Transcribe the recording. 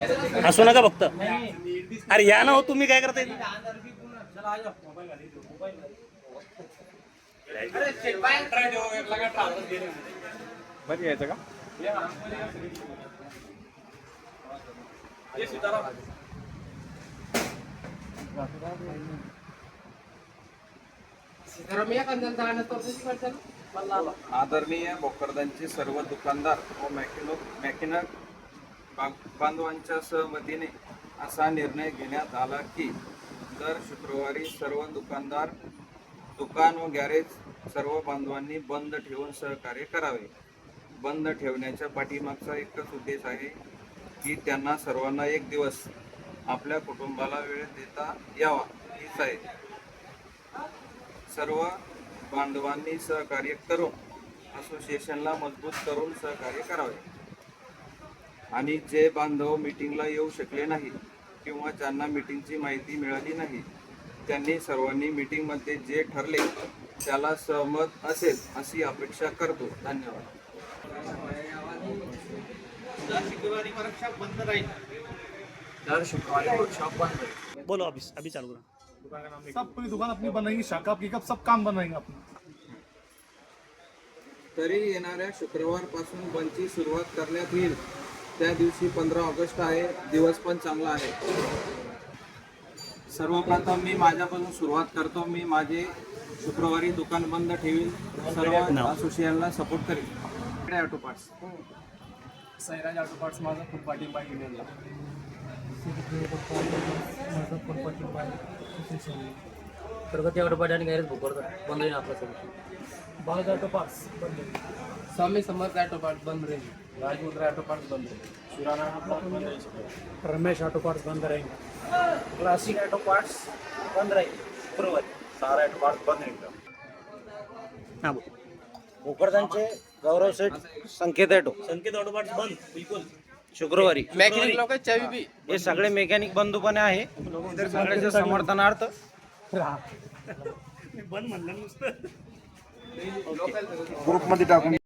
हसू नका फक्त. अरे या ना हो, तुम्ही काय करताय? बरं यायचं का? आदरणीय भोकरदांचे सर्व दुकानदार व मॅकिनर बांधवांच्या सहमतीने असा निर्णय घेण्यात आला की दर शुक्रवारी सर्व दुकानदार, दुकान व गॅरेज सर्व बांधवांनी बंद ठेवून सहकार्य करावे. बंद ठेवण्याच्या पाठीमागचा एकच उद्देश आहे की त्यांना सर्वांना एक दिवस आपल्या कुटुंबाला वेळ देता यावा हीच आहे. सर्व बांधवांनी सहकार्य करून असोसिएशनला मजबूत करून सहकार्य करावे. आणि जे बांधव मीटिंगला येऊ शकले नाही किंवा ज्यांना मीटिंगची माहिती मिळाली नाही त्यांनी सर्वांनी मीटिंगमध्ये जे ठरले त्याला सहमत असेल अशी अपेक्षा करतो. धन्यवाद. दर शुक्रवारी वर्कशॉप बंद रहेगी। बोलो अभी चालू करा. सब पूरी दुकान अपनी बन रहेगी, शाखा पिकअप सब काम बन रहेंगे अपने. तरी येणाऱ्या शुक्रवारपासून बंदची सुरुवात करण्यात येईल. त्या दिवशी 15 ऑगस्ट आहे. दिवस पण चांगला आहे. सर्वप्रथम मी माझ्यापासून सुरुवात करतो. मी माझे शुक्रवारी दुकान बंद ठेवीन. सर्व असोसिएशनला सपोर्ट करेन. Auto parts, Sairaj auto parts माझा खूप पाठिंबा युनियनला. प्रगती ऑटोपार्ट आणि गॅरेज भोकरदन बंद राहील आपल्या सोबत. बालाजी ऑटो पार्ट्स बंद रहेगी. स्वामी समर्थ ऑटो पार्ट्स बंद रहेगी. राजमुद्रा ऑटो पार्ट्स बंद रहेगी. शिराना ऑटो पार्ट्स बंद रहेगी. रमेश ऑटो पार्ट्स बंद रहेंगे. क्लासिक ऑटो पार्ट्स बंद राहील शुक्रवारी. सारा ऑटो पार्ट्स बंद रहेगा. हा बोल. भोकरदनचे गौरव सेठ संकेत ऑटो संकेत ऑटो पार्ट्स बंद बिलकुल शुक्रवारी. मैकेनिक लोक चावी बी हे सगळे मेकॅनिक बंधूपणे आहे. सगळ्याच्या समर्थनार्थ बंद म्हणलं नुसतं. ग्रुपमध्ये टाकून